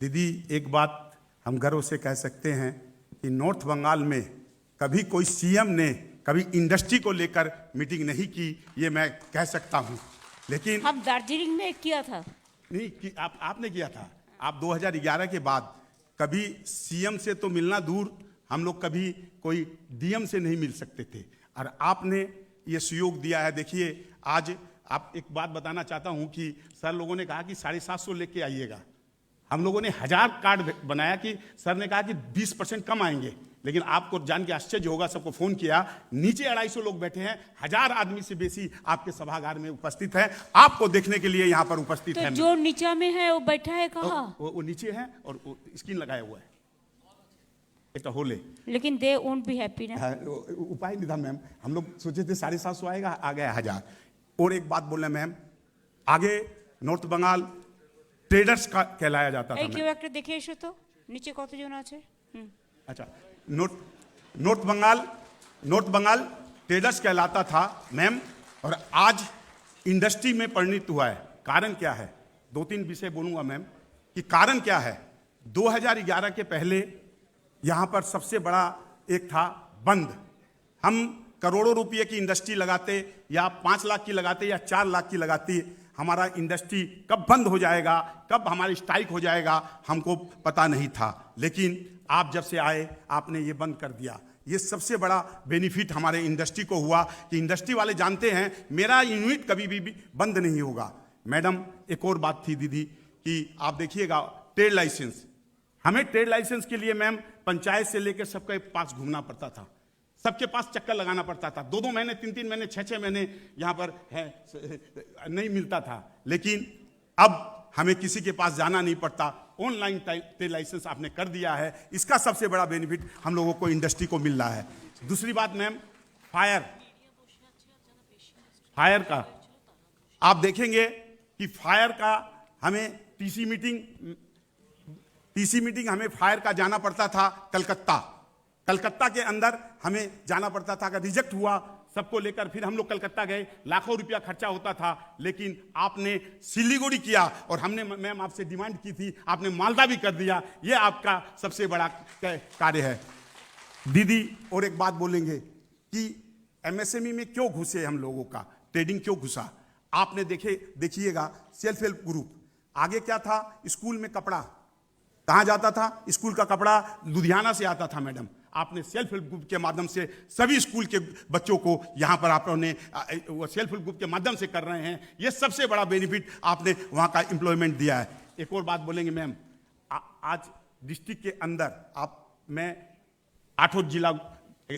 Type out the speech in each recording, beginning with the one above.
दीदी, एक बात हम गर्व से कह सकते हैं कि नॉर्थ बंगाल में कभी कोई सीएम ने कभी इंडस्ट्री को लेकर मीटिंग नहीं की, ये मैं कह सकता हूँ। लेकिन हम दार्जिलिंग में किया था। नहीं कि आपने किया था। आप 2011 के बाद कभी सीएम से तो मिलना दूर, हम लोग कभी कोई डीएम से नहीं मिल सकते थे, और आपने ये सहयोग दिया है। देखिए, आज आप एक बात बताना चाहता हूँ कि सर लोगों ने कहा कि 750 लेके आइएगा। हम लोगों ने 1000 कार्ड बनाया कि सर ने कहा कि 20% कम आएंगे, लेकिन आपको जान के आश्चर्य होगा, सबको फोन किया, नीचे 250 लोग बैठे हैं, 1000 आदमी से बेसी आपके सभागार में उपस्थित है, आपको देखने के लिए यहाँ पर उपस्थित तो है। जो नीचा में है वो बैठा है कहाँ? वो नीचे है और स्क्रीन लगाया हुआ है, एक होले। लेकिन दे वोंट बी हैप्पी ना। उपाय नहीं था मैम, हम लोग सोचे थे 750 आएगा, आ गया 1000। और एक बात बोलना मैम, आगे नॉर्थ बंगाल ट्रेडर्स का कहलाया जाता था। কেউ একটা দেখে এসো তো নিচে কতজন আছে। अच्छा, नॉर्थ बंगाल ट्रेडर्स कहलाता था मैम, और आज इंडस्ट्री में परिणत हुआ है। कारण क्या है? 2-3 विषय बोलूंगा मैम कि कारण क्या है। 2011 के पहले यहाँ पर सबसे बड़ा एक था बंद। हम करोड़ों रुपये की इंडस्ट्री लगाते, या 5 लाख की लगाते, या 4 लाख की लगाती, हमारा इंडस्ट्री कब बंद हो जाएगा, कब हमारी स्ट्राइक हो जाएगा, हमको पता नहीं था। लेकिन आप जब से आए, आपने ये बंद कर दिया। ये सबसे बड़ा बेनिफिट हमारे इंडस्ट्री को हुआ कि इंडस्ट्री वाले जानते हैं मेरा यूनिट कभी भी बंद नहीं होगा। मैडम, एक और बात थी दीदी कि आप देखिएगा, ट्रेड लाइसेंस, हमें ट्रेड लाइसेंस के लिए मैम पंचायत से लेकर सबके पास घूमना पड़ता था, सबके पास चक्कर लगाना पड़ता था। 2-2 महीने, 3-3 महीने, 6-6 महीने यहाँ पर है नहीं मिलता था। लेकिन अब हमें किसी के पास जाना नहीं पड़ता, ऑनलाइन ट्रेड लाइसेंस आपने कर दिया है। इसका सबसे बड़ा बेनिफिट हम लोगों को इंडस्ट्री को मिल रहा है। दूसरी बात मैम, फायर का आप देखेंगे कि फायर का हमें टीसी मीटिंग हमें फायर का जाना पड़ता था कलकत्ता के अंदर हमें जाना पड़ता था। अगर रिजेक्ट हुआ सबको लेकर, फिर हम लोग कलकत्ता गए, लाखों रुपया खर्चा होता था। लेकिन आपने सिलीगुड़ी किया, और हमने मैम आपसे डिमांड की थी, आपने मालदा भी कर दिया। ये आपका सबसे बड़ा कार्य है दीदी। और एक बात बोलेंगे कि एमएसएमई में क्यों घुसे हम लोगों का, ट्रेडिंग क्यों घुसा। आपने देखिएगा सेल्फ हेल्प ग्रुप, आगे क्या था, स्कूल में कपड़ा कहाँ जाता था, स्कूल का कपड़ा लुधियाना से आता था मैडम। आपने सेल्फ हेल्प ग्रुप के माध्यम से सभी स्कूल के बच्चों को यहाँ पर आपने सेल्फ हेल्प ग्रुप के माध्यम से कर रहे हैं। ये सबसे बड़ा बेनिफिट आपने वहाँ का एम्प्लॉयमेंट दिया है। एक और बात बोलेंगे मैम, आज डिस्ट्रिक्ट के अंदर मैं 8 जिला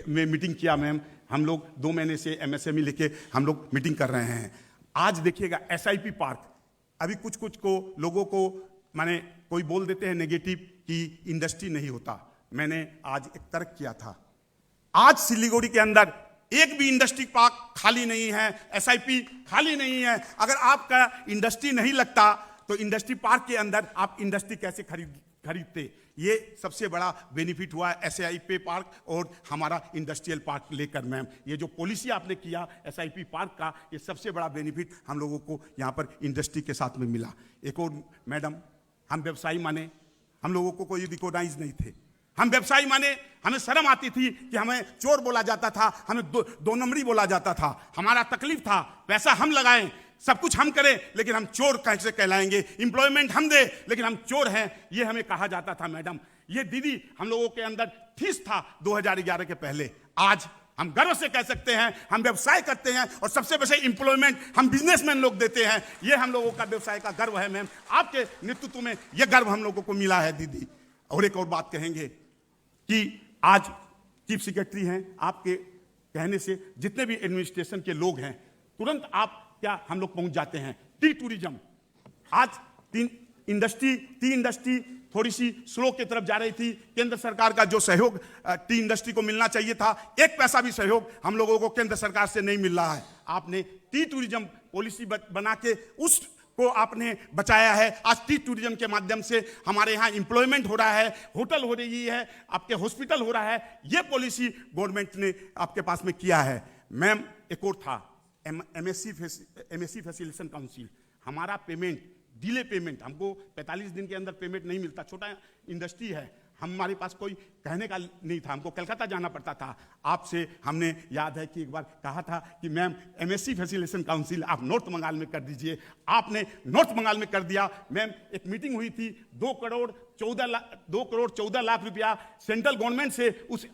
में मीटिंग किया मैम। हम लोग 2 महीने से एमएसएमई लेके हम लोग मीटिंग कर रहे हैं। आज देखिएगा एसआईपी पार्क, अभी कुछ को लोगों को माने कोई बोल देते हैं नेगेटिव कि इंडस्ट्री नहीं होता। मैंने आज एक तर्क किया था, आज सिलीगुड़ी के अंदर एक भी इंडस्ट्री पार्क खाली नहीं है, एसआईपी खाली नहीं है। अगर आपका इंडस्ट्री नहीं लगता तो इंडस्ट्री पार्क के अंदर आप इंडस्ट्री कैसे खरीदते। ये सबसे बड़ा बेनिफिट हुआ है एसआईपी पार्क और हमारा इंडस्ट्रियल पार्क लेकर मैम। ये जो पॉलिसी आपने किया एसआईपी पार्क का, ये सबसे बड़ा बेनिफिट हम लोगों को यहाँ पर इंडस्ट्री के साथ में मिला। एक और मैडम, हम व्यवसायी माने, हम लोगों को कोई रिकॉग्नाइज नहीं थे। हम व्यवसायी माने, हमें शर्म आती थी कि हमें चोर बोला जाता था, हमें दो नंबरी बोला जाता था। हमारा तकलीफ था, पैसा हम लगाएं, सब कुछ हम करें, लेकिन हम चोर कैसे कहलाएंगे। एम्प्लॉयमेंट हम दे, लेकिन हम चोर हैं, ये हमें कहा जाता था मैडम। ये दीदी हम लोगों के अंदर ठिस था 2011 के पहले। आज हम गर्व से कह सकते हैं हम व्यवसाय करते हैं, और सबसे बड़े एम्प्लॉयमेंट हम बिजनेसमैन लोग देते हैं। ये हम लोगों का व्यवसाय का गर्व है मैम। आपके नेतृत्व में ये गर्व हम लोगों को मिला है दीदी। और एक और बात कहेंगे कि आज चीफ सेक्रेटरी हैं, आपके कहने से जितने भी एडमिनिस्ट्रेशन के लोग हैं, तुरंत आप क्या हम लोग पहुंच जाते हैं। टी टूरिज्म, आज टी इंडस्ट्री थोड़ी सी स्लो की तरफ जा रही थी। केंद्र सरकार का जो सहयोग टी इंडस्ट्री को मिलना चाहिए था, 1 पैसा भी सहयोग हम लोगों को केंद्र सरकार से नहीं मिल रहा है। आपने टी टूरिज्म पॉलिसी बना के उसको आपने बचाया है। आज टी टूरिज्म के माध्यम से हमारे यहाँ एम्प्लॉयमेंट हो रहा है, होटल हो रही है, आपके हॉस्पिटल हो रहा है। ये पॉलिसी गवर्नमेंट ने आपके पास में किया है मैम। एक और था एमएससी फैसिलिटेशन काउंसिल, हमारा पेमेंट डिले पेमेंट, हमको 45 दिन के अंदर पेमेंट नहीं मिलता, छोटा इंडस्ट्री है, हमारे पास कोई कहने का नहीं था, हमको कलकत्ता जाना पड़ता था। आपसे हमने याद है कि एक बार कहा था कि मैम एमएससी फैसिलिटेशन काउंसिल आप नॉर्थ बंगाल में कर दीजिए, आपने नॉर्थ बंगाल में कर दिया। मैम एक मीटिंग हुई थी, 2 करोड़ 14 लाख रुपया सेंट्रल गवर्नमेंट से उस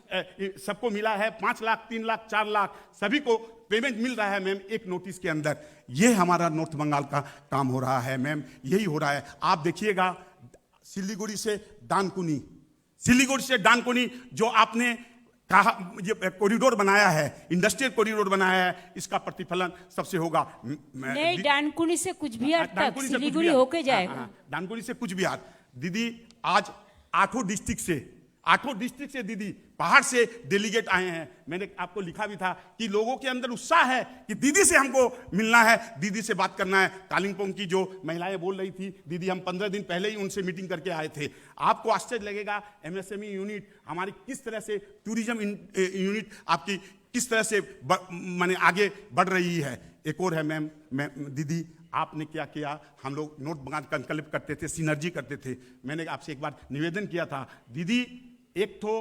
सबको मिला है, 5 लाख 3 लाख 4 लाख सभी को पेमेंट मिल रहा है मैम एक नोटिस के अंदर। ये हमारा नॉर्थ बंगाल का काम हो रहा है मैम, यही हो रहा है। आप देखिएगा सिलीगुड़ी से डानकुनी, सिलीगुड़ी से डानकुनी जो आपने कहा ये कॉरिडोर बनाया है, इंडस्ट्रियल कॉरिडोर बनाया है, इसका प्रतिफलन सबसे होगा। नहीं, डानकुनी से कुछ भी तक डानकुनी से कुछ सिलीगुड़ी बिहार, होके जाएगा। डानकुनी से कुछ बिहार। दीदी आज 8 डिस्ट्रिक्ट से दीदी पहाड़ से डेलीगेट आए हैं। मैंने आपको लिखा भी था कि लोगों के अंदर उत्साह है कि दीदी से हमको मिलना है, दीदी से बात करना है। कालिम्पोंग की जो महिलाएं बोल रही थी, दीदी हम 15 दिन पहले ही उनसे मीटिंग करके आए थे। आपको आश्चर्य लगेगा एमएसएमई यूनिट हमारी किस तरह से, टूरिज्म यूनिट आपकी किस तरह से माने आगे बढ़ रही है। एक और है मैम दीदी, आपने क्या किया, हम लोग नॉर्थ बंगाल संकल्प करते थे, सिनर्जी करते थे। मैंने आपसे एक बार निवेदन किया था दीदी, एक तो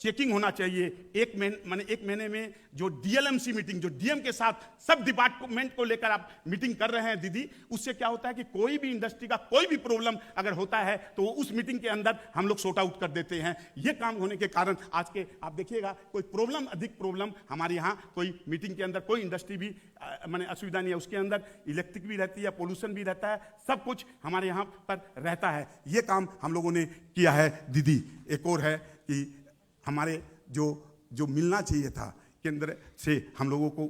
चेकिंग होना चाहिए, एक महीने में जो डीएलएमसी मीटिंग, जो डीएम के साथ सब डिपार्टमेंट को लेकर आप मीटिंग कर रहे हैं दीदी, उससे क्या होता है कि कोई भी इंडस्ट्री का कोई भी प्रॉब्लम अगर होता है तो वो उस मीटिंग के अंदर हम लोग सॉर्ट आउट कर देते हैं। ये काम होने के कारण आज के आप देखिएगा कोई प्रॉब्लम, अधिक प्रॉब्लम हमारे यहाँ कोई मीटिंग के अंदर कोई इंडस्ट्री भी असुविधा नहीं है, उसके अंदर इलेक्ट्रिक भी रहती है, पोल्यूशन भी रहता है, सब कुछ हमारे यहाँ पर रहता है। ये काम हम लोगों ने किया है दीदी। एक और है कि हमारे जो मिलना चाहिए था केंद्र से, हम लोगों को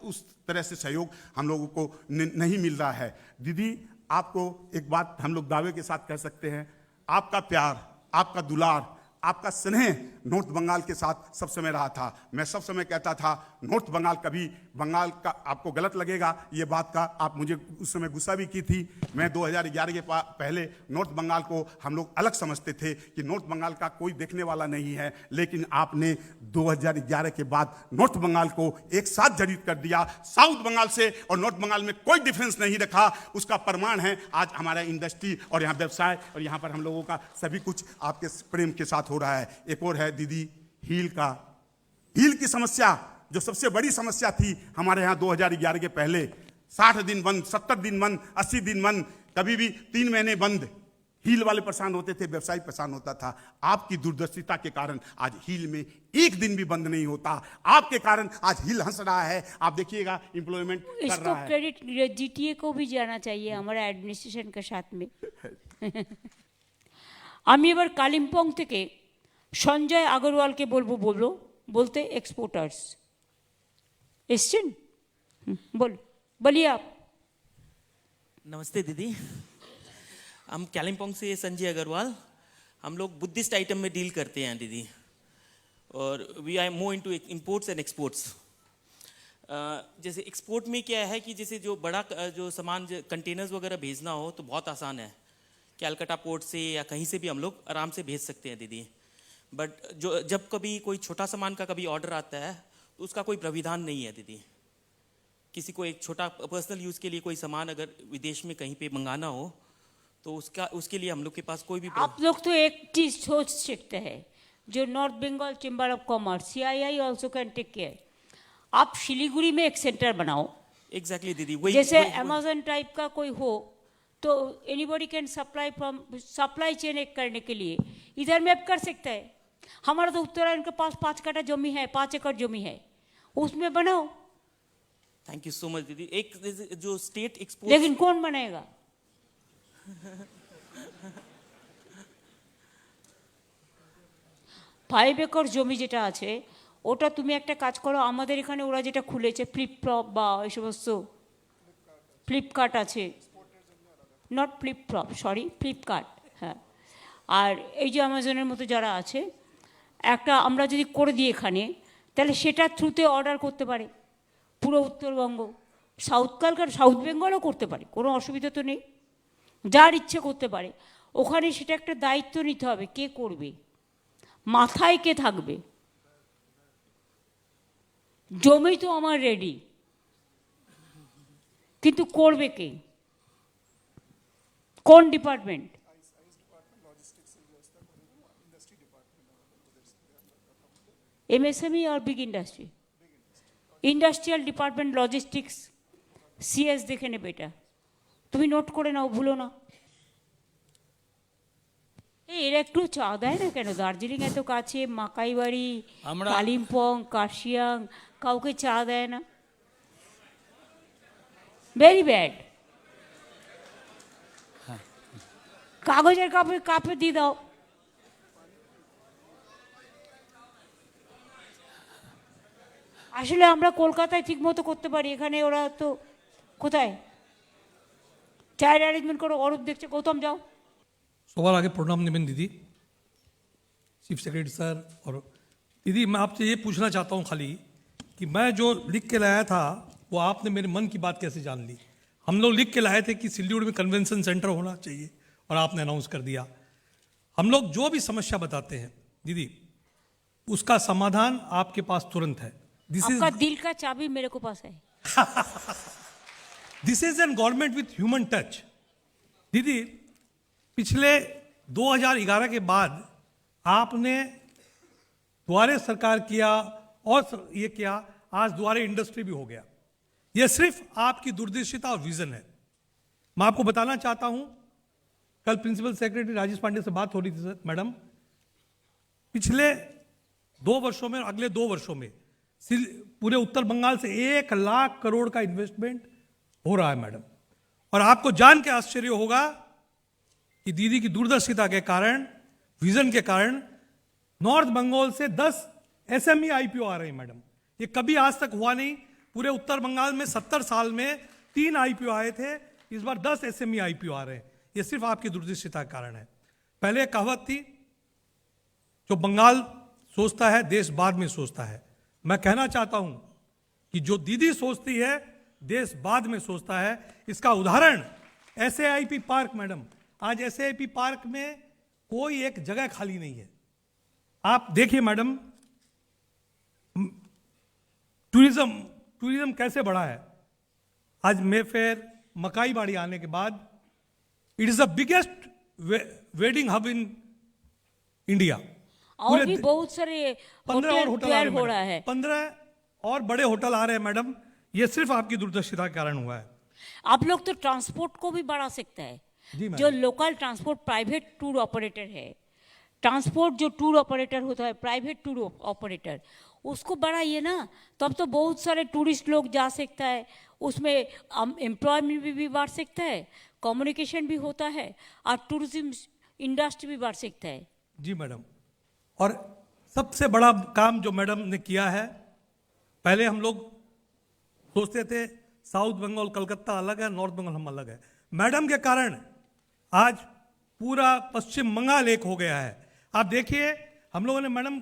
उस तरह से सहयोग हम लोगों को नहीं मिल रहा है। दीदी आपको एक बात हम लोग दावे के साथ कह सकते हैं, आपका प्यार, आपका दुलार, आपका स्नेह नॉर्थ बंगाल के साथ सब समय रहा था। मैं सब समय कहता था नॉर्थ बंगाल, कभी बंगाल का आपको गलत लगेगा ये बात का, आप मुझे उस समय गुस्सा भी की थी। मैं 2011 के पहले नॉर्थ बंगाल को हम लोग अलग समझते थे कि नॉर्थ बंगाल का कोई देखने वाला नहीं है, लेकिन आपने 2011 के बाद नॉर्थ बंगाल को एक साथ जड़ित कर दिया। साउथ बंगाल से और नॉर्थ बंगाल में कोई डिफरेंस नहीं रखा। उसका प्रमाण है आज हमारा इंडस्ट्री और यहाँ व्यवसाय और यहाँ पर हम लोगों का सभी कुछ आपके प्रेम के साथ हो रहा है। एक और है दीदी हील की समस्या, जो सबसे बड़ी समस्या थी हमारे यहाँ 2011 के पहले, 60 दिन बंद, 70 दिन बंद, 80 दिन बंद, कभी भी 3 महीने बंद। हील वाले परेशान होते थे, व्यवसायी परेशान होता था। आपकी दूरदर्शिता के कारण आज हील में एक दिन भी बंद नहीं होता। आपके कारण आज हील हंस रहा है। आप देखिएगा एम्प्लॉयमेंट कर रहा इसको है। क्रेडिट जीटीए को भी जाना चाहिए हमारा एडमिनिस्ट्रेशन के साथ में। আমি এবার কালিম্পং থেকে সঞ্জয় আগরওয়ালকে বলতে एक्सपोर्टर्स एसছেন। बोलिए आप। नमस्ते दीदी, हम कालिम्पोंग से संजय अग्रवाल। हम लोग बुद्धिस्ट आइटम में डील करते हैं दीदी, और we are more into imports and exports. जैसे एक्सपोर्ट में क्या है कि जैसे जो बड़ा जो सामान कंटेनर्स वगैरह भेजना हो तो बहुत आसान है, कैलकाटा पोर्ट से या कहीं से भी हम लोग आराम से भेज सकते हैं दीदी। बट जब कभी कोई छोटा सामान का कभी ऑर्डर आता है तो उसका कोई प्राविधान नहीं है दीदी। किसी को एक छोटा पर्सनल यूज़ के लिए कोई सामान अगर विदेश में कहीं पे मंगाना हो तो उसके लिए हम लोग के पास कोई भी आप लोग तो एक चीज सोच सकते हैं, जो north Bengal chamber of commerce CII also can take care. आप शिलीगुड़ी में एक सेंटर बनाओ। एग्जैक्टली दीदी, वही जैसे अमेजन टाइप का कोई हो तो एनीबॉडी कैन सप्लाई चेन एक करने के लिए इधर में कर सकता है। हमारा तो उत्तरायण के पास 5 कट्ठा जमी है, 5 एकड़ जमी है, उसमें बनाओ। थैंक यू सो मच दीदी। एक जो स्टेट एक्सपोर्ट, लेकिन कौन बनाएगा? 5 एकड़ জমি যেটা আছে ওটা তুমি একটা কাজ করো, আমাদের এখানে ওরা যেটা খুলেছে ফ্লিপফ্লপ বা এই সমস্ত ফ্লিপকার্ট আছে, নট ফ্লিপফ্লপ সরি ফ্লিপকার্ট, হ্যাঁ, আর এই যে অ্যামাজনের মতো যারা আছে, একটা আমরা যদি করে দিই এখানে, তাহলে সেটা থ্রুতে অর্ডার করতে পারে পুরো উত্তরবঙ্গ, সাউথ বেঙ্গলও করতে পারে, কোনো অসুবিধা তো নেই। যার ইচ্ছে করতে পারে। ওখানে সেটা একটা দায়িত্ব নিতে হবে, কে করবে, মাথায় কে থাকবে। জমি তো আমার রেডি, কিন্তু করবে কে? কোন ডিপার্টমেন্ট? MSME और big industry? Industrial department logistics CS দেখে নে বেটা, তুমি নোট করে নাও, ভুলো না। এরা একটু চা দেয় না কেন? দার্জিলিং এত কাছে, মাকাইবাড়ি, কালিম্পং, কার্শিয়াং, কাউকে চা দেয় না? Very bad. কাগজের কাপে কাপে দিয়ে দাও। আসলে আমরা কলকাতায় ঠিক মতো করতে পারি, এখানে ওরা তো কোথায়? চায়ের অ্যারেঞ্জমেন্ট করো। অরূপ দেখছে, গৌতম যাও। सवाल आगे प्रणाम निमिन दीदी, चीफ सेक्रेटरी सर। और दीदी मैं आपसे ये पूछना चाहता हूँ खाली कि मैं जो लिख के लाया था वो आपने मेरे मन की बात कैसे जान ली? हम लोग लिख के लाए थे कि सिल्लीगुड़ी में कन्वेंशन सेंटर होना चाहिए और आपने अनाउंस कर दिया। हम लोग जो भी समस्या बताते हैं दीदी, उसका समाधान आपके पास तुरंत है। आपका दिल का चाबी मेरे को पास है। This is an government with human touch. दीदी पिछले 2011 के बाद आपने द्वारे सरकार किया और ये किया, आज द्वारे इंडस्ट्री भी हो गया। ये सिर्फ आपकी दूरदर्शिता और विजन है। मैं आपको बताना चाहता हूं, कल प्रिंसिपल सेक्रेटरी राजेश पांडे से बात हो रही थी सर मैडम, पिछले 2 वर्षों में, अगले 2 वर्षों में पूरे उत्तर बंगाल से 1 लाख करोड़ का इन्वेस्टमेंट हो रहा है मैडम। और आपको जान के आश्चर्य होगा कि दीदी की दूरदर्शिता के कारण, विजन के कारण नॉर्थ बंगाल से 10 SME IPO आ रहे हैं मैडम। ये कभी आज तक हुआ नहीं। पूरे उत्तर बंगाल में 70 साल में 3 IPO आए थे, इस बार 10 SME IPO आ रहे हैं। ये सिर्फ आपकी दूरदर्शिता के कारण है। पहले एक कहावत थी, जो बंगाल सोचता है देश बाद में सोचता है। मैं कहना चाहता हूं कि जो दीदी सोचती है देश बाद में सोचता है। इसका उदाहरण SAIP पार्क मैडम। आज SAIP पार्क में कोई एक जगह खाली नहीं है। आप देखिए मैडम, टूरिज्म कैसे बढ़ा है। आज मेफेयर, मकाईबाड़ी आने के बाद it is the biggest wedding hub in India. और भी बहुत सारे 15 और होटल आ रहे हो रहा है। 15 और बड़े होटल आ रहे हैं मैडम। ये सिर्फ आपकी दूरदर्शिता के कारण हुआ है। आप लोग तो ट्रांसपोर्ट को भी बढ़ा सकते हैं। जो local transport private tour operator है, ट्रांसपोर्ट जो टूर ऑपरेटर होता है, प्राइवेट टूर ऑपरेटर, उसको बढ़ाइए ना। तब तो बहुत सारे टूरिस्ट लोग जा सकता है, उसमें एम्प्लॉयमेंट भी बढ़ सकता है, कम्युनिकेशन भी होता है, और टूरिज्म इंडस्ट्री भी बढ़ सकता है। जी मैडम। और सबसे बड़ा काम जो मैडम ने किया है, पहले हम लोग सोचते थे साउथ बंगाल कलकत्ता अलग है, नॉर्थ बंगाल हम अलग है। मैडम के कारण आज पूरा पश्चिम बंगाल एक हो गया है। आप देखिए, हम लोगों ने मैडम,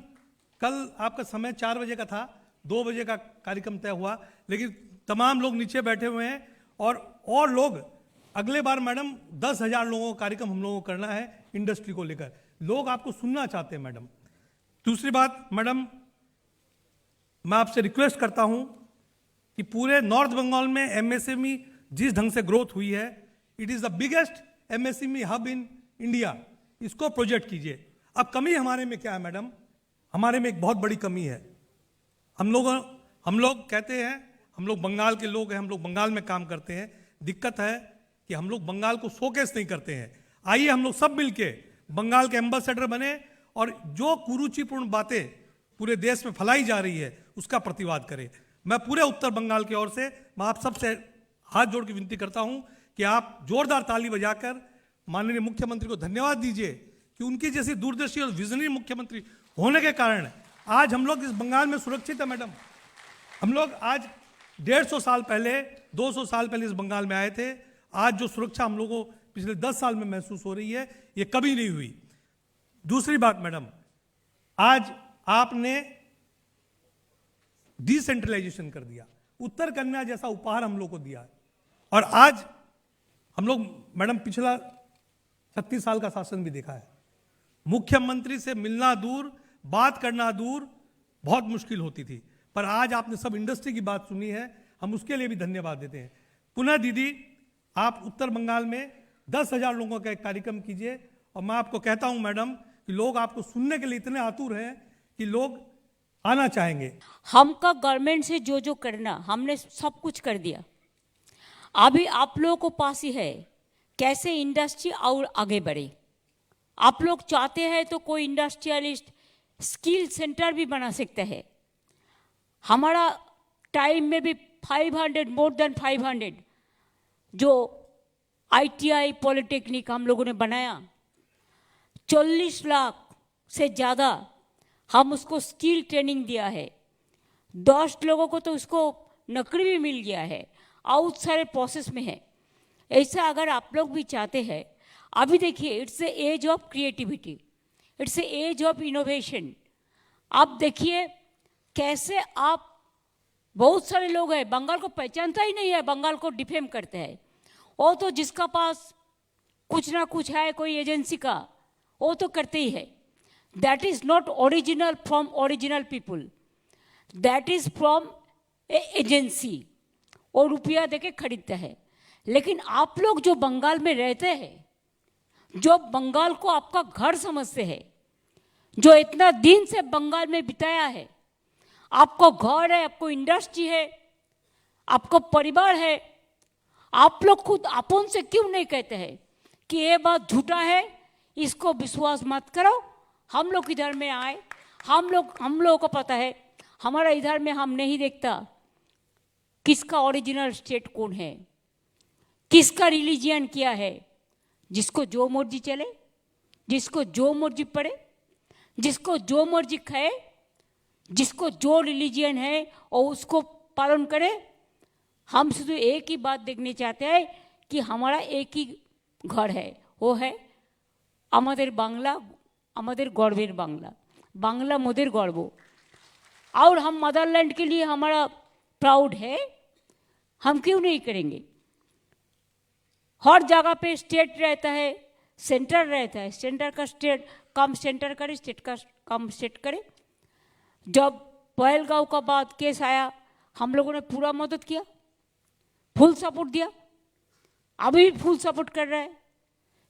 कल आपका समय 4 बजे का था, 2 बजे का कार्यक्रम तय हुआ, लेकिन तमाम लोग नीचे बैठे हुए हैं। और लोग अगले बार मैडम 10,000 लोगों का कार्यक्रम हम लोगों को करना है इंडस्ट्री को लेकर। लोग आपको सुनना चाहते हैं मैडम। दूसरी बात मैडम, मैं आपसे रिक्वेस्ट करता हूं कि पूरे नॉर्थ बंगाल में MSME जिस ढंग से ग्रोथ हुई है, it is the biggest MSME hub in India. इसको प्रोजेक्ट कीजिए। अब कमी हमारे में क्या है मैडम? हमारे में एक बहुत बड़ी कमी है। हम लोग कहते हैं हम लोग बंगाल के लोग हैं, हम लोग बंगाल में काम करते हैं। दिक्कत है कि हम लोग बंगाल को शोकेस नहीं करते हैं। आइए हम लोग सब मिलके बंगाल के एम्बेसडर बने और जो कुरुचिपूर्ण बातें पूरे देश में फैलाई जा रही है उसका प्रतिवाद करें। मैं पूरे उत्तर बंगाल की ओर से मैं आप सबसे हाथ जोड़ के विनती करता हूं कि आप जोरदार ताली बजाकर माननीय मुख्यमंत्री को धन्यवाद दीजिए कि उनकी जैसी दूरदर्शी और विजनरी मुख्यमंत्री होने के कारण आज हम लोग इस बंगाल में सुरक्षित है मैडम। हम लोग आज 150 साल पहले, 200 साल पहले इस बंगाल में आए थे। आज जो सुरक्षा हम लोगों को पिछले 10 साल में महसूस हो रही है, ये कभी नहीं हुई। दूसरी बात मैडम, आज आपने डिसेंट्रलाइजेशन कर दिया, उत्तर कन्या जैसा उपहार हम लोग को दिया है। और आज हम लोग मैडम पिछला 36 साल का शासन भी देखा है। मुख्यमंत्री से मिलना दूर, बात करना दूर, बहुत मुश्किल होती थी। पर आज आपने सब इंडस्ट्री की बात सुनी है, हम उसके लिए भी धन्यवाद देते हैं। पुनः दीदी, आप उत्तर बंगाल में 10,000 लोगों का एक कार्यक्रम कीजिए। और मैं आपको कहता हूं मैडम कि लोग आपको सुनने के लिए इतने आतुर हैं कि लोग आना चाहेंगे। हमका गवर्नमेंट से जो जो करना हमने सब कुछ कर दिया। अभी आप लोगों को पास ही है कैसे इंडस्ट्री और आगे बढ़े। आप लोग चाहते हैं तो कोई इंडस्ट्रियलिस्ट स्किल सेंटर भी बना सकते हैं। हमारा टाइम में भी 500 मोर देन 500 जो ITI पॉलिटेक्निक हम लोगों ने बनाया, 40 लाख से ज़्यादा हम उसको स्किल ट्रेनिंग दिया है। 10 लोगों को तो उसको नौकरी भी मिल गया है, और सारे प्रोसेस में है। ऐसा अगर आप लोग भी चाहते हैं, अभी देखिए it's a age of creativity, it's a age of innovation. आप देखिए कैसे आप बहुत सारे लोग हैं बंगाल को पहचानता ही नहीं है, बंगाल को डिफेम करते हैं। वो तो जिसका पास कुछ ना कुछ है कोई एजेंसी का, वो तो करते ही है। That is not original from original people, that is from A agency. और रुपया देके खरीदता है। लेकिन आप लोग जो बंगाल में रहते हैं, जो बंगाल को आपका घर समझते हैं, जो इतना दिन से बंगाल में बिताया है, आपको घर है, आपको इंडस्ट्री है, आपको परिवार है, आप लोग खुद अपन से क्यों नहीं कहते हैं कि ये बात झूठा है, इसको विश्वास मत करो। हम लोग इधर में आए, हम लोगों को पता है, हमारा इधर में हम नहीं देखता किसका ओरिजिनल स्टेट कौन है, किसका रिलीजियन क्या है। जिसको जो मर्जी चले, जिसको जो मर्जी पढ़े, जिसको जो मर्जी खाए, जिसको जो रिलीजियन है और उसको पालन करे। हम शुद्ध एक ही बात देखने चाहते हैं कि हमारा एक ही घर है, वो है আমাদের বাংলা, আমাদের গর্বের বাংলা, বাংলা মোদের গর্ব। और हम मदरलैंड के लिए हमारा प्राउड है, हम क्यों नहीं करेंगे। हर जगह पे स्टेट रहता है, सेंटर रहता है, सेंटर का स्टेट कम सेंटर करे, स्टेट का कम स्टेट करे। जब पहलगांव का बाद केस आया, हम लोगों ने पूरा मदद किया, फुल सपोर्ट दिया, अभी भी फुल सपोर्ट कर रहा है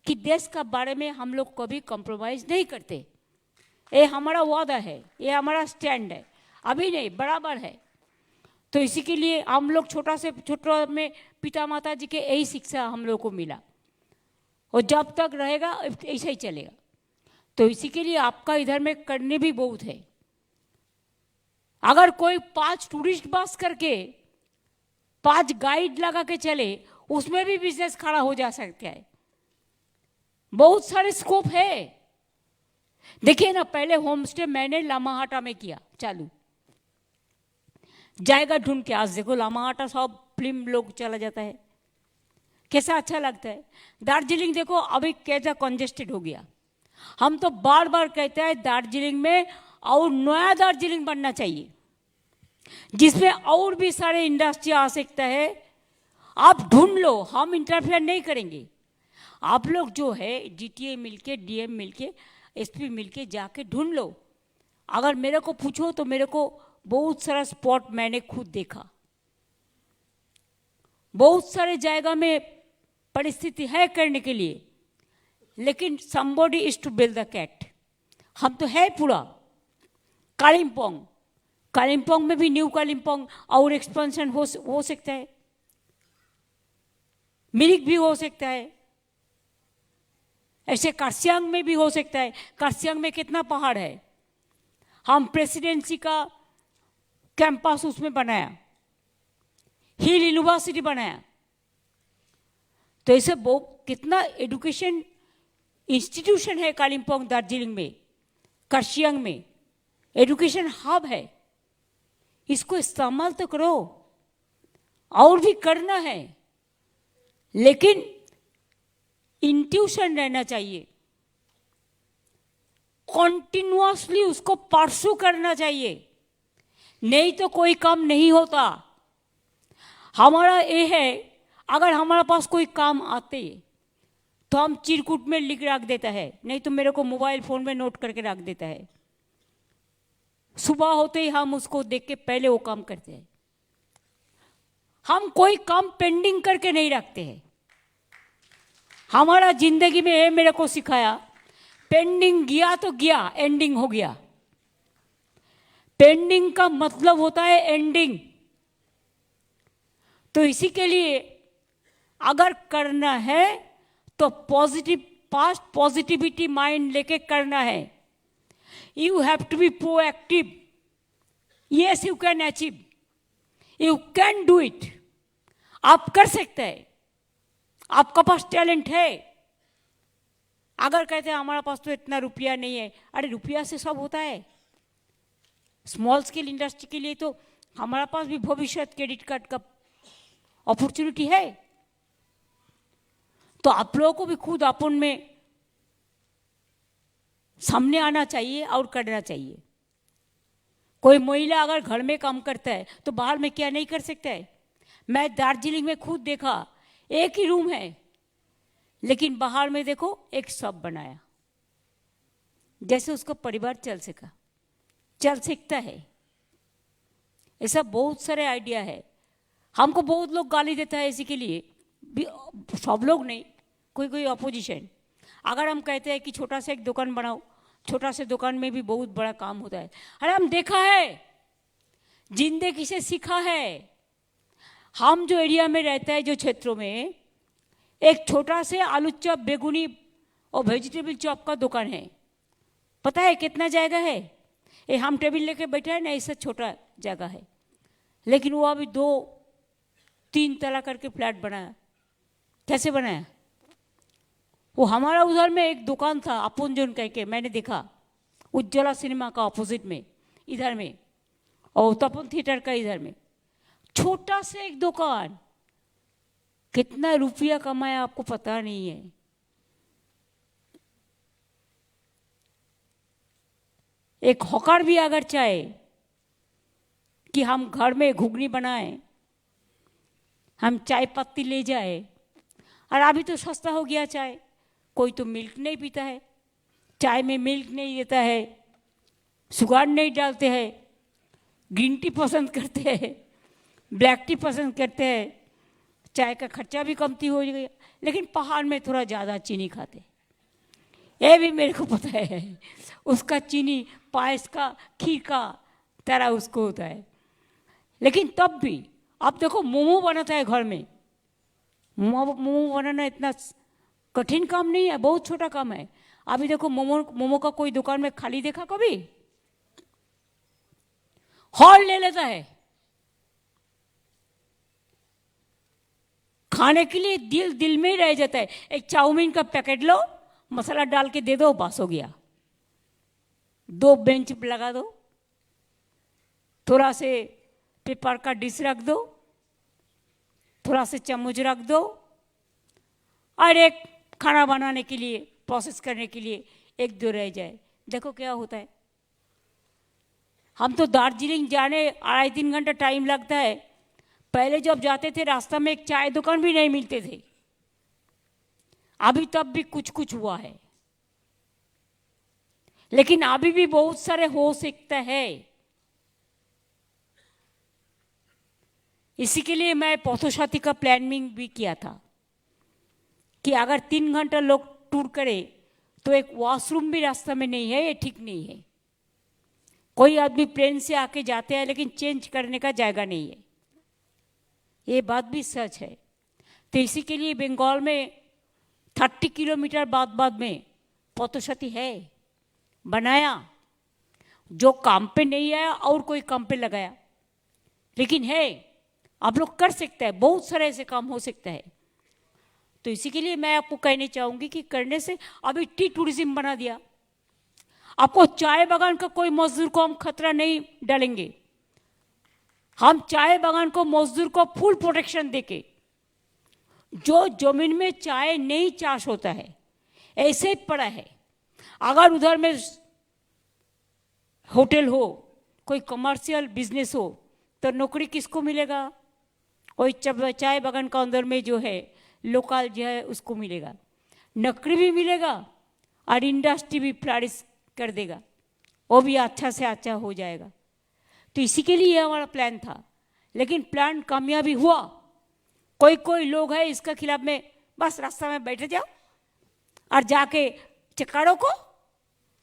कि देश का बारे में हम लोग कभी कॉम्प्रोमाइज़ नहीं करते। ये हमारा वादा है, ये हमारा स्टैंड है, अभी नहीं बराबर है। तो इसी के लिए हम लोग छोटा से छोटा में पिता माता जी के यही शिक्षा हम लोग को मिला, और जब तक रहेगा ऐसा ही चलेगा। तो इसी के लिए आपका इधर में करने भी बहुत है। अगर कोई 5 टूरिस्ट बस करके 5 गाइड लगा के चले, उसमें भी बिजनेस खड़ा हो जा सकता है। बहुत सारे स्कोप है। देखिए ना, पहले होम स्टे मैंने लामाहाटा में किया चालू, जाएगा ढूंढ के। आज देखो लामाहाटा सब फिल्म लोग चला जाता है, कैसा अच्छा लगता है। दार्जिलिंग देखो अभी कैसा कंजेस्टेड हो गया। हम तो बार बार कहते हैं दार्जिलिंग में और नया दार्जिलिंग बनना चाहिए, जिसमें और भी सारे इंडस्ट्री आ सकता है। आप ढूंढ लो, हम इंटरफेयर नहीं करेंगे। आप लोग जो है DTA मिलके, DM मिलके, SP मिलके जाके ढूंढ लो। अगर मेरे को पूछो तो मेरे को बहुत सारा स्पॉट मैंने खुद देखा, बहुत सारे जगह में परिस्थिति है करने के लिए, लेकिन somebody is to build the cat। हम तो है पूरा कालिम्पोंग, कालिम्पोंग में भी न्यू कालिम्पोंग और एक्सपेंशन हो सकता है, मिरिक भी हो सकता है, ऐसे कार्सियांग में भी हो सकता है। कार्सियांग में कितना पहाड़ है, हम प्रेसिडेंसी का कैंपस उसमें बनाया, हिल यूनिवर्सिटी बनाया। तो ऐसे बहुत कितना एजुकेशन इंस्टीट्यूशन है कालिम्पोंग, दार्जिलिंग में, कार्सियांग में एजुकेशन हब है। इसको इस्तेमाल तो करो, और भी करना है, लेकिन इंट्यूशन रहना चाहिए, कॉन्टिन्यूअसली उसको परसू करना चाहिए, नहीं तो कोई काम नहीं होता। हमारा ये है, अगर हमारे पास कोई काम आते तो हम चिरकुट में लिख रख देता है, नहीं तो मेरे को मोबाइल फोन में नोट करके रख देता है। सुबह होते ही हम उसको देख के पहले वो काम करते हैं। हम कोई काम पेंडिंग करके नहीं रखते हैं, हमारा जिंदगी में ये मेरे को सिखाया, पेंडिंग गया तो गया, एंडिंग हो गया। पेंडिंग का मतलब होता है एंडिंग। तो इसी के लिए अगर करना है तो पॉजिटिविटी माइंड लेके करना है। You have to be proactive. Yes, you can achieve, you can do it. आप कर सकते हैं, आपका पास टैलेंट है। अगर कहते हैं हमारे पास तो इतना रुपया नहीं है, अरे रुपया से सब होता है। स्मॉल स्केल इंडस्ट्री के लिए तो हमारे पास भी भविष्य क्रेडिट कार्ड का अपॉर्चुनिटी है। तो आप लोगों को भी खुद अपन में सामने आना चाहिए और करना चाहिए। कोई महिला अगर घर में काम करता है तो बाहर में क्या नहीं कर सकता है। मैं दार्जिलिंग में खुद देखा, एक ही रूम है लेकिन बाहर में देखो एक शॉप बनाया, जैसे उसका परिवार चल सकता है। ऐसा बहुत सारे आइडिया है। हमको बहुत लोग गाली देता है इसी के लिए, सब लोग नहीं, कोई अपोजिशन। अगर हम कहते हैं कि छोटा सा एक दुकान बनाओ, छोटा से दुकान में भी बहुत बड़ा काम होता है। अरे हम देखा है, जिंदगी से सीखा है। हम जो एरिया में रहता है, जो क्षेत्रों में, एक छोटा से आलू चॉप, बेगुनी और वेजिटेबल चॉप का दुकान है। पता है कितना जगह है? ये हम टेबल लेके बैठे हैं ना, इससे छोटा जगह है, लेकिन वो अभी 2-3 तला करके फ्लैट बनाया। कैसे बनाया? वो हमारा उधर में एक दुकान था, अपुंजन कह के, मैंने देखा उज्ज्वला सिनेमा का ऑपोजिट में, इधर में, और तपन थिएटर का इधर में, छोटा सा एक दुकान। कितना रुपया कमाया आपको पता नहीं है। एक हॉकर भी अगर चाहे कि हम घर में घुगनी बनाएं, हम चाय पत्ती ले जाए, और अभी तो सस्ता हो गया चाय, कोई तो मिल्क नहीं पीता है, चाय में मिल्क नहीं देता है, शुगर नहीं डालते हैं, ग्रीन टी पसंद करते हैं, ब्लैक टी पसंद करते हैं, चाय का खर्चा भी कमती हो गया। लेकिन पहाड़ में थोड़ा ज़्यादा चीनी खाते, ये भी मेरे को पता है। उसका चीनी पायस का, खीर का तरह उसको होता है। लेकिन तब भी आप देखो, मोमो बनाता है घर में। मोमो बनाना इतना कठिन काम नहीं है, बहुत छोटा काम है। अभी देखो, मोमो का कोई दुकान में खाली देखा कभी? हॉल ले लेता है खाने के लिए, दिल में ही रह जाता है। एक चाउमीन का पैकेट लो, मसाला डाल के दे दो, बस हो गया। 2 बेंच लगा दो, थोड़ा से पेपर का डिश रख दो, थोड़ा से चम्मच रख दो, और एक खाना बनाने के लिए, प्रोसेस करने के लिए 1-2 रह जाए। देखो क्या होता है। हम तो दार्जिलिंग जाने 2.5-3 घंटा टाइम लगता है। पहले जब जाते थे रास्ता में एक चाय दुकान भी नहीं मिलते थे। अभी तब भी कुछ हुआ है, लेकिन अभी भी बहुत सारे हो सकता है। इसी के लिए मैं पौथोशाती का प्लानिंग भी किया था कि अगर 3 घंटा लोग टूर करे तो एक वॉशरूम भी रास्ता में नहीं है, ये ठीक नहीं है। कोई आदमी प्लेन से आके जाते हैं लेकिन चेंज करने का जगह नहीं है, ये बात भी सच है। तो इसी के लिए बंगाल में 30 किलोमीटर बाद में पौथोशाती है बनाया। जो काम पे नहीं आया और कोई काम पे लगाया, लेकिन है, आप लोग कर सकते हैं, बहुत सारे ऐसे काम हो सकता है। तो इसी के लिए मैं आपको कहना चाहूँगी कि करने से, अभी टी टूरिज्म बना दिया, आपको चाय बागान का कोई मजदूर को हम खतरा नहीं डालेंगे। हम चाय बागान को, मजदूर को फुल प्रोटेक्शन देके, जो जमीन में चाय नहीं चाष होता है ऐसे ही पड़ा है, अगर उधर में होटल हो, कोई कमर्शियल बिजनेस हो, तो नौकरी किसको मिलेगा? कोई चाय बागान का अंदर में जो है लोकल जो है उसको मिलेगा, नौकरी भी मिलेगा और इंडस्ट्री भी फ्लरिश कर देगा, वो भी अच्छा से अच्छा हो जाएगा। तो इसी के लिए हमारा प्लान था, लेकिन प्लान कामयाबी हुआ। कोई लोग है इसका खिलाफ में, बस रास्ता में बैठ जाओ और जाके चकारों को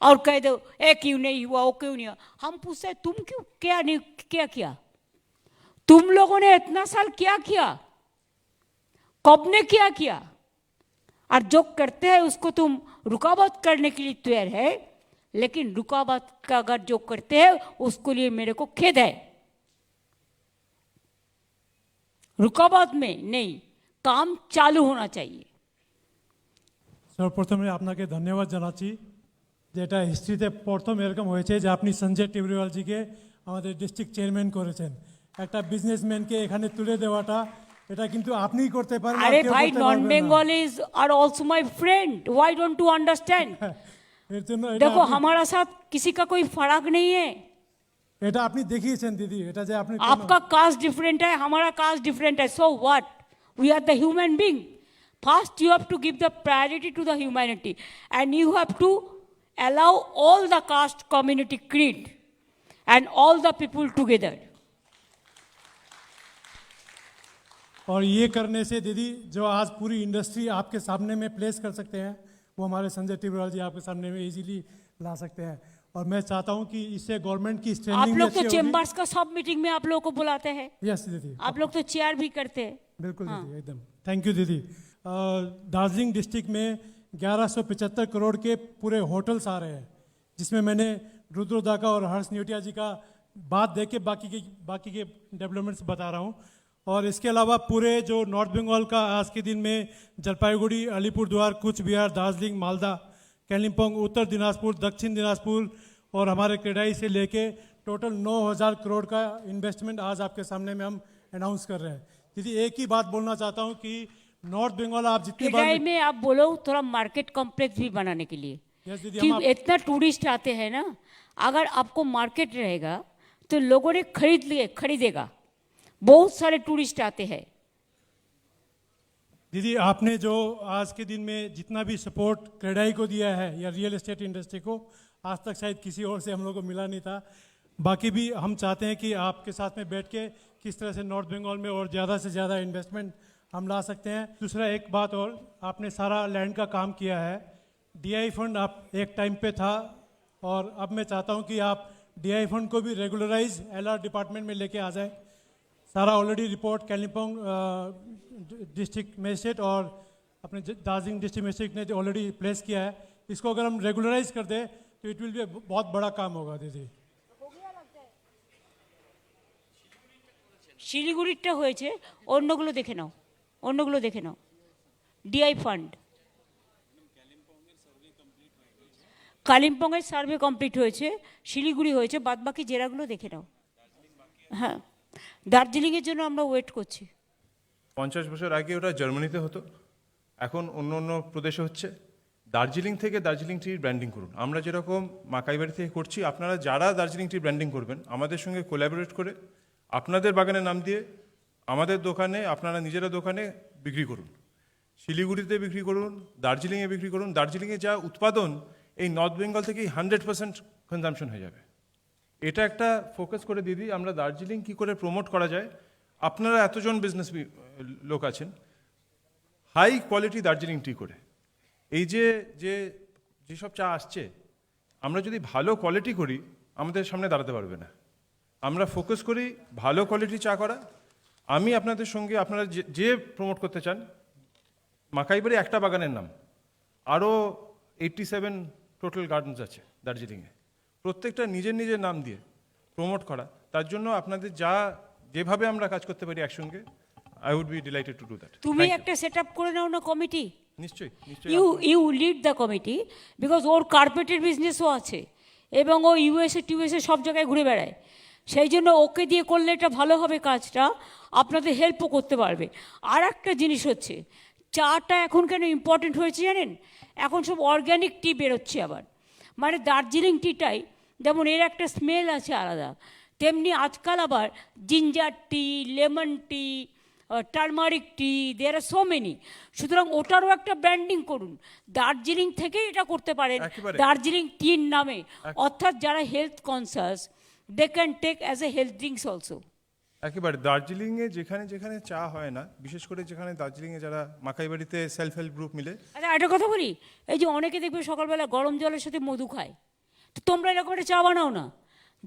और कह दो ए क्यों नहीं हुआ वो क्यों नहीं हुआ। हम पूछते हैं तुम क्यों क्या नहीं क्या किया, तुम लोगों ने इतना साल क्या किया, कब ने क्या किया, और जो करते हैं उसको तुम रुकावट करने के लिए तैयार है, लेकिन रुकावट का अगर जो करते हैं उसको लिए मेरे को खेद है। रुकावट में नहीं, काम चालू होना चाहिए। সর্বপ্রথমে আপনাকে ধন্যবাদ জানাচ্ছি যেটা হিস্ট্রিতে প্রথম এরকম হয়েছে যে আপনি সঞ্জয় টিবরিওয়ালজিকে আমাদের ডিস্ট্রিক্ট চেয়ারম্যান করেছেন। একটা বিজনেসম্যানকে এখানে তুলে দেওয়াটা এটা কিন্তু আপনিই করতে পারেন, আর अरे কেউ भाई করতে नॉन পারবে না। Bengalis are also my friend, why don't to understand. এর জন্য देखो हमारा साथ किसी का कोई फर्क नहीं है। এটা আপনি দেখিয়েছেন দিদি, এটা যে আপনি आपका कास्ट डिफरेंट है, हमारा कास्ट डिफरेंट है, so what, we are the human being. First you have to give the priority to the humanity and you have to allow all the caste community creed and all the people together. और ये करने से दीदी जो आज पूरी industry आपके सामने में प्लेस कर सकते हैं वो हमारे संजय टिबरियाल जी आपके सामने में इजीली ला सकते हैं। और मैं चाहता हूँ कि इससे गवर्नमेंट की आप स्टैंडिंग भी लोग अच्छी तो होगी। चेंबर्स का सब मीटिंग में आप लोगों को बुलाते हैं, यस दीदी, आप लोग तो चेयर भी करते हैं। बिल्कुल दीदी, एकदम थैंक यू दीदी। दार्जिलिंग डिस्ट्रिक्ट में 1175 करोड़ के पूरे होटल्स आ रहे हैं, जिसमें मैंने रुद्रदा का और हर्ष न्यूटिया जी का बात दे के बाकी के डेवलपमेंट्स बता रहा हूँ। और इसके अलावा पूरे जो नॉर्थ बंगाल का आज के दिन में जलपाईगुड़ी, अलीपुरद्वार, कूच बिहार, दार्जिलिंग, मालदा, कालिम्पोंग, उत्तर दिनाजपुर, दक्षिण दिनाजपुर और हमारे क्रेडाई से लेके टोटल 9000 करोड़ का इन्वेस्टमेंट आज आपके सामने में हम अनाउंस कर रहे हैं। दीदी एक ही बात बोलना चाहता हूँ कि नॉर्थ बंगाल आप जितनी किराए बार में आप बोलो थोड़ा मार्केट कॉम्प्लेक्स भी बनाने के लिए, यस दीदी, कि हम आप- इतना टूरिस्ट आते हैं ना, अगर आपको मार्केट रहेगा तो लोगों ने खरीदेगा। बहुत सारे टूरिस्ट आते हैं। दीदी आपने जो आज के दिन में जितना भी सपोर्ट क्रेडाई को दिया है या रियल एस्टेट इंडस्ट्री को, आज तक शायद किसी और से हम लोग को मिला नहीं था। बाकी भी हम चाहते हैं कि आपके साथ में बैठ के किस तरह से नॉर्थ बंगाल में और ज़्यादा से ज़्यादा इन्वेस्टमेंट हम ला सकते हैं। दूसरा एक बात और, आपने सारा लैंड का काम किया है, डीआई फंड आप एक टाइम पे था, और अब मैं चाहता हूँ कि आप डीआई फंड को भी रेगुलराइज एलआर डिपार्टमेंट में लेके आ जाए। सारा already report Kalimpong district magistrate और अपने दार्जिलिंग डिस्ट्रिक्ट मजिस्ट्रेट ने ऑलरेडी प्लेस किया है। इसको अगर हम रेगुलराइज कर दें तो इट विल बी बहुत बड़ा काम होगा दीदी। শিলিগুড়িটা হয়েছে, অন্যগুলো দেখে নাও, অন্যগুলো দেখে নাও। ডিআই ফান্ড, কালিম্পংয়ের সার্ভে কমপ্লিট হয়েছে, শিলিগুড়ি হয়েছে, বাদবাকি জেলাগুলো দেখে নাও। হ্যাঁ, দার্জিলিংয়ের জন্য আমরা ওয়েট করছি। 50 বছর আগে ওটা জার্মানিতে হতো, এখন অন্য অন্য প্রদেশে হচ্ছে। দার্জিলিং থেকে দার্জিলিং টির ব্র্যান্ডিং করুন। আমরা যেরকম মাকাইবাড়ি থেকে করছি, আপনারা যারা দার্জিলিং টির ব্র্যান্ডিং করবেন আমাদের সঙ্গে কোলাবোরেট করে আপনাদের বাগানের নাম দিয়ে আমাদের দোকানে, আপনারা নিজেরা দোকানে বিক্রি করুন। শিলিগুড়িতে বিক্রি করুন, দার্জিলিংয়ে বিক্রি করুন। দার্জিলিংয়ে যা উৎপাদন এই নর্থ বেঙ্গল থেকেই 100% কনজাম্পশন হয়ে যাবে। এটা একটা ফোকাস করে দিদি, আমরা দার্জিলিং কী করে প্রমোট করা যায়। আপনারা এতজন বিজনেস লোক আছেন, হাই কোয়ালিটি দার্জিলিং টি করে এই যেসব চা আসছে, আমরা যদি ভালো কোয়ালিটি করি আমাদের সামনে দাঁড়াতে পারবে না। আমরা ফোকাস করি ভালো কোয়ালিটি চা করা। আমি আপনাদের সঙ্গে, আপনারা যে প্রমোট করতে চান, মাকাইবাড়ি একটা বাগানের নাম, আরও 87 টোটাল গার্ডেন্স আছে দার্জিলিংয়ে, প্রত্যেকটা নিজের নিজের নাম দিয়ে প্রমোট করা। তার জন্য আপনাদের যেভাবে আমরা কাজ করতে পারি একসঙ্গে, I would be delighted to do that. তুমি একটা সেট আপ করে নাও না কমিটি, নিশ্চয়ই you lead the committee, because ওর কার্পেটের বিজনেসও আছে এবং ও টিউএসএ সব জায়গায় ঘুরে বেড়ায়। সেই জন্য ওকে দিয়ে করলে এটা ভালো হবে, কাজটা আপনাদের হেল্পও করতে পারবে। আর একটা জিনিস হচ্ছে, চাটা এখন কেন ইম্পর্টেন্ট হয়েছে জানেন? এখন সব অর্গ্যানিক টি বেরোচ্ছে আবার, মানে দার্জিলিং টিটাই যেমন এর একটা স্মেল আছে আলাদা, তেমনি আজকাল আবার ginger tea, lemon tea, turmeric tea, there are so many. সুতরাং ওটারও একটা ব্র্যান্ডিং করুন, দার্জিলিং থেকেই এটা করতে পারেন, একেবারে। দার্জিলিং টির নামে। অর্থাৎ যারা health conscious, they can take as a health drinks also. একেবারে দার্জিলিংয়ে যেখানে যেখানে চা হয় না, বিশেষ করে যেখানে দার্জিলিংয়ে যারা মাকাইবাড়িতে সেলফ হেল্প গ্রুপ মিলে, আচ্ছা একটা কথা বলি, এই যে অনেকে দেখবে সকালবেলা গরম জলের সাথে মধু খায়, তো তোমরা এরকম একটা চা বানাও না,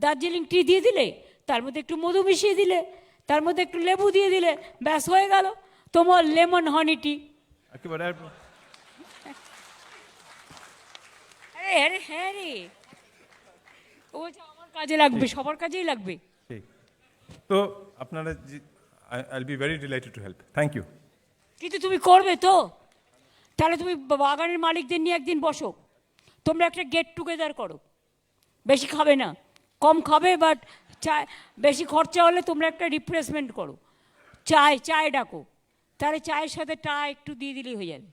দার্জিলিং টি দিয়ে দিলে, তার মধ্যে একটু মধু মিশিয়ে দিলে, তার মধ্যে একটু লেবু দিয়ে দিলে, ব্যাস হয়ে গেল তোমার লেমন হানি টি। একেবারে আরে আরে হ্যাঁ রে, ও বলছে আমার কাজে লাগবে, সবার কাজেই লাগবে। ঠিক। তো আপনারা I will be very delighted to help. Thank you. কিন্তু তুমি করবে তো? তাহলে তুমি বাগানের মালিকদের নিয়ে একদিন বসো, তোমরা একটা গেট টুগেদার করো, বেশি খাবে না, কম খাবে, বাট চায় বেশি খরচা হলে তোমরা একটা রিপ্লেসমেন্ট করো, চায় ডাকো, তাহলে চায়ের সাথে টা একটু দিয়ে দিলেই হয়ে যাবে।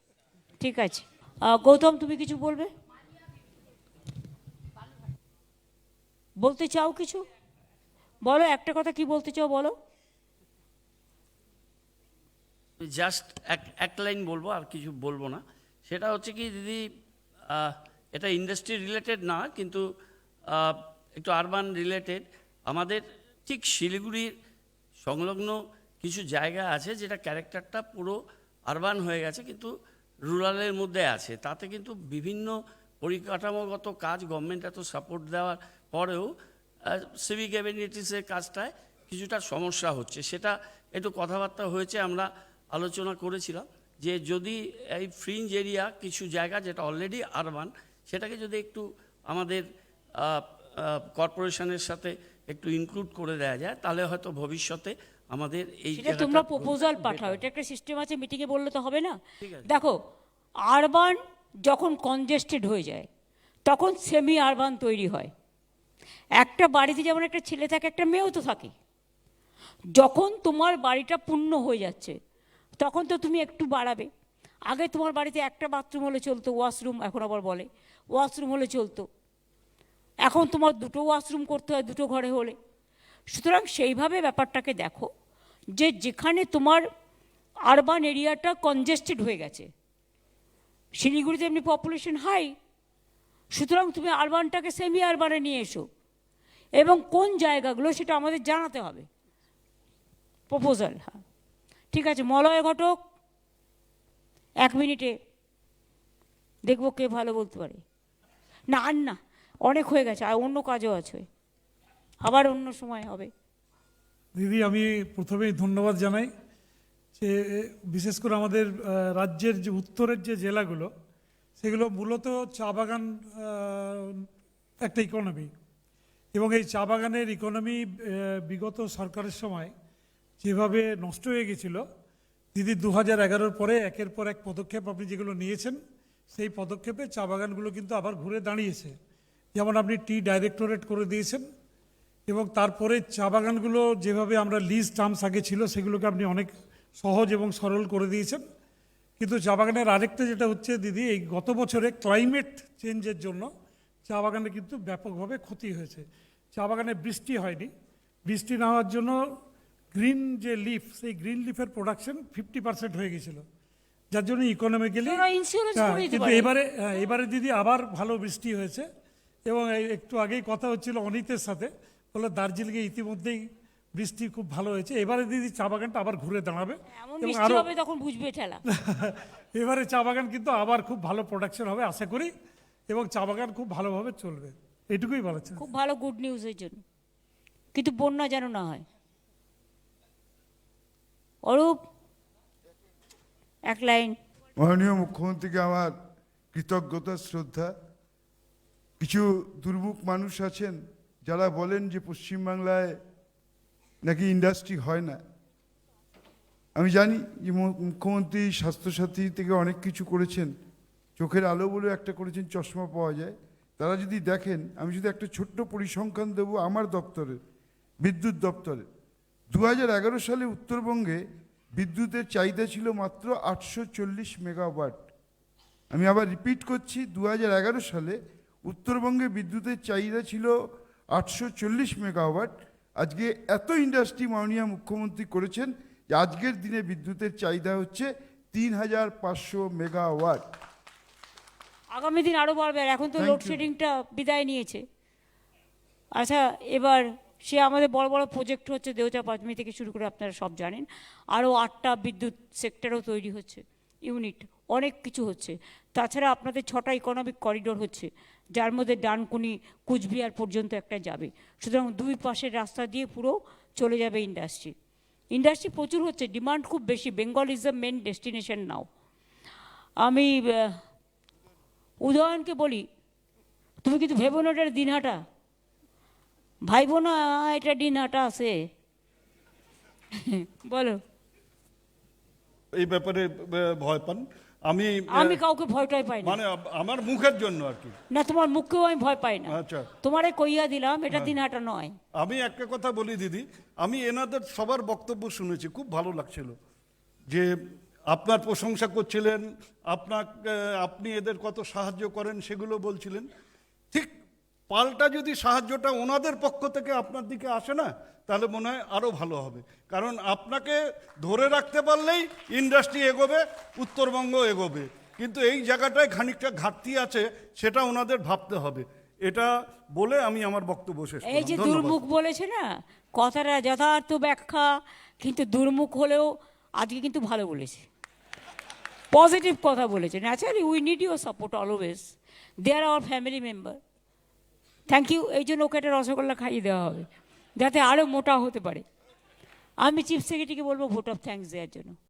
ঠিক আছে, গৌতম তুমি কিছু বলবে, বলতে চাও কিছু বলো, একটা কথা কি বলতে চাও বলো। জাস্ট এক লাইন বলবো, আর কিছু বলবো না। সেটা হচ্ছে কি দিদি, এটা ইন্ডাস্ট্রি রিলেটেড না, কিন্তু একটু আরবান রিলেটেড। আমাদের ঠিক শিলিগুড়ির সংলগ্ন কিছু জায়গা আছে যেটা ক্যারেক্টারটা পুরো আরবান হয়ে গেছে, কিন্তু রুরালের মধ্যে আছে। তাতে কিন্তু বিভিন্ন পরিকাঠামোগত কাজ গভর্নমেন্ট এত সাপোর্ট দেওয়ার পরেও সিভিক অ্যামেনিটিসের কাজটায় কিছুটা সমস্যা হচ্ছে। সেটা একটু কথাবার্তা হয়েছে, আমরা আলোচনা করেছিলাম যে যদি এই ফ্রিঞ্জ এরিয়া কিছু জায়গা যেটা অলরেডি আরবান, সেটাকে যদি একটু আমাদের কর্পোরেশনের সাথে একটু ইনক্লুড করে দেওয়া যায়, তাহলে হয়তো ভবিষ্যতে আমাদের এই সেটা তোমরা প্রপোজাল পাঠাও, এটা একটা সিস্টেম আছে, মিটিংয়ে বললে তো হবে না। দেখো, আরবান যখন কনজেস্টেড হয়ে যায় তখন সেমি আরবান তৈরি হয়। একটা বাড়িতে যেমন একটা ছেলে থাকে, একটা মেয়েও তো থাকে। যখন তোমার বাড়িটা পূর্ণ হয়ে যাচ্ছে তখন তো তুমি একটু বাড়াবে। আগে তোমার বাড়িতে একটা বাথরুম হলে চলতো, ওয়াশরুম এখন আবার বলে ওয়াশরুম হলে চলতো, এখন তোমার দুটো ওয়াশরুম করতে হয় দুটো ঘরে হলে। সুতরাং সেইভাবে ব্যাপারটাকে দেখো, যে যেখানে তোমার আরবান এরিয়াটা কনজেস্টেড হয়ে গেছে, শিলিগুড়িতে এমনি পপুলেশন হাই, সুতরাং তুমি আরবানটাকে সেমি আরবানে নিয়ে এসো, এবং কোন জায়গাগুলো সেটা আমাদের জানাতে হবে, প্রপোজাল। হ্যাঁ ঠিক আছে, মলয় ঘটক 1 মিনিটে দেখবো কে ভালো বলতে পারে। না আর না, অনেক হয়ে গেছে, আর অন্য কাজও আছে, আবার অন্য সময় হবে। দিদি আমি প্রথমেই ধন্যবাদ জানাই যে বিশেষ করে আমাদের রাজ্যের যে উত্তরের যে জেলাগুলো, সেগুলো মূলত চা বাগান একটা ইকোনমি, এবং এই চা বাগানের ইকোনমি বিগত সরকারের সময় যেভাবে নষ্ট হয়ে গেছিল, দিদি 2011 পরে একের পর এক পদক্ষেপ আপনি যেগুলো নিয়েছেন, সেই পদক্ষেপে চা বাগানগুলো কিন্তু আবার ঘুরে দাঁড়িয়েছে। যেমন আপনি টি ডাইরেক্টরেট করে দিয়েছেন, এবং তারপরে চা বাগানগুলো যেভাবে আমরা লিজ টার্মস আগে ছিল সেগুলোকে আপনি অনেক সহজ এবং সরল করে দিয়েছেন। কিন্তু চা বাগানের আরেকটা যেটা হচ্ছে দিদি, এই গত বছরে ক্লাইমেট চেঞ্জের জন্য চা বাগানে কিন্তু ব্যাপকভাবে ক্ষতি হয়েছে। চা বাগানে বৃষ্টি হয়নি, বৃষ্টি না হওয়ার জন্য গ্রিন যে লিফ, সেই গ্রিন লিফের প্রোডাকশন 50% হয়ে গেছিল, যার জন্য ইকোনমিক্যালি। ওরা insurance করে দিতে কিন্তু পারে। এবারে দিদি আবার ভালো বৃষ্টি হয়েছে, এবং একটু আগেই কথা হচ্ছিল অনিতের সাথে, বলে দার্জিলিংয়ে ইতিমধ্যেই বৃষ্টি খুব ভালো হয়েছে। এবারে দিদি চা বাগানটা আবার ঘুরে দাঁড়াবে, এমন এবং বৃষ্টি আরো হবে তখন বুঝবে ঠেলা। এবারে চা বাগান কিন্তু আবার খুব ভালো প্রোডাকশন হবে আশা করি, এবং চা বাগান খুব ভালোভাবে চলবে, এটুকুই বলার ছিল। খুব ভালো গুড নিউজের জন্য, কিন্তু বন্যা যেন না হয়। অরূপ, 1 লাইন। মাননীয় মুখ্যমন্ত্রীকে আমার কৃতজ্ঞতা শ্রদ্ধা। কিছু দুর্মুখ মানুষ আছেন যারা বলেন যে পশ্চিমবাংলায় নাকি ইন্ডাস্ট্রি হয় না। আমি জানি যে মুখ্যমন্ত্রী স্বাস্থ্যসাথী থেকে অনেক কিছু করেছেন, চোখের আলো বলে একটা করেছেন, চশমা পাওয়া যায়। তারা যদি দেখেন, আমি যদি একটা ছোট্ট পরিসংখ্যান দেবো আমার দপ্তরে, বিদ্যুৎ দপ্তরে, 2011 সালে উত্তরবঙ্গে বিদ্যুতের চাহিদা ছিল মাত্র 840 মেগাওয়াট। আমি আবার রিপিট করছি, 2011 সালে উত্তরবঙ্গে বিদ্যুতের চাহিদা ছিল 840 মেগাওয়াট। আজকে এত ইন্ডাস্ট্রি মাননীয় মুখ্যমন্ত্রী করেছেন যে আজকের দিনে বিদ্যুতের চাহিদা হচ্ছে 3500 মেগাওয়াট। আগামী দিন আরও বাড়বে, আর এখন তো Thank you. লোডশেডিংটা বিদায় নিয়েছে। আচ্ছা, এবার সে আমাদের বড় বড় প্রজেক্ট হচ্ছে, দেওচা পাঁচমি থেকে শুরু করে আপনারা সব জানেন, আরও 8টা বিদ্যুৎ সেক্টরও তৈরি হচ্ছে, ইউনিট, অনেক কিছু হচ্ছে। তাছাড়া আপনাদের 6টা ইকোনমিক করিডোর হচ্ছে, যার মধ্যে ডানকুনি কুচবিহার পর্যন্ত একটা যাবে। সুতরাং দুই পাশের রাস্তা দিয়ে পুরো চলে যাবে ইন্ডাস্ট্রি। ইন্ডাস্ট্রি প্রচুর হচ্ছে, ডিমান্ড খুব বেশি। Bengal is the main destination now. আমি উদয়নকে বলি, তুমি কিন্তু ভেবো না এটা দিনহাটা, ভাইবো না এটা দিনহাটা আছে। বলো। এই ব্যাপারে ভয় পান? আমি আমি কাউকে ভয়টাই পাই না, মানে আমার মুখের জন্য আর কি। না তোমার মুখকেও আমি ভয় পাই না। আচ্ছা, তোমারে কইয়া দিলাম এটা দিনহাটা নয়। আমি একটা কথা বলি দিদি, আমি এনাদের সবার বক্তব্য শুনেছি, খুব ভালো লাগছিল যে আপনার প্রশংসা করছিলেন, আপনি এদের কত সাহায্য করেন সেগুলো বলছিলেন। ঠিক পাল্টা যদি সাহায্যটা ওনাদের পক্ষ থেকে আপনার দিকে আসে না, তাহলে মনে হয় আরও ভালো হবে। কারণ আপনাকে ধরে রাখতে পারলেই ইন্ডাস্ট্রি এগোবে, উত্তরবঙ্গ এগোবে। কিন্তু এই জায়গাটায় খানিকটা ঘাটতি আছে, সেটা ওনাদের ভাবতে হবে। এটা বলে আমি আমার বক্তব্য শেষ করলাম। এই যে ধন্যবাদ। দুর্মুখ বলেছে না, কথাটা যথার্থ ব্যাখ্যা, কিন্তু দুর্মুখ হলেও আজকে কিন্তু ভালো বলেছে, পজিটিভ কথা বলেছে। Naturally we need your support always, they are our family member. Thank you. এই জন্য ওকে একটা রসগোল্লা খাইয়ে দেওয়া হবে যাতে আরও মোটা হতে পারে। আমি চিফ সেক্রেটারিকে বলবো ভোট অফ থ্যাঙ্কস দেওয়ার জন্য।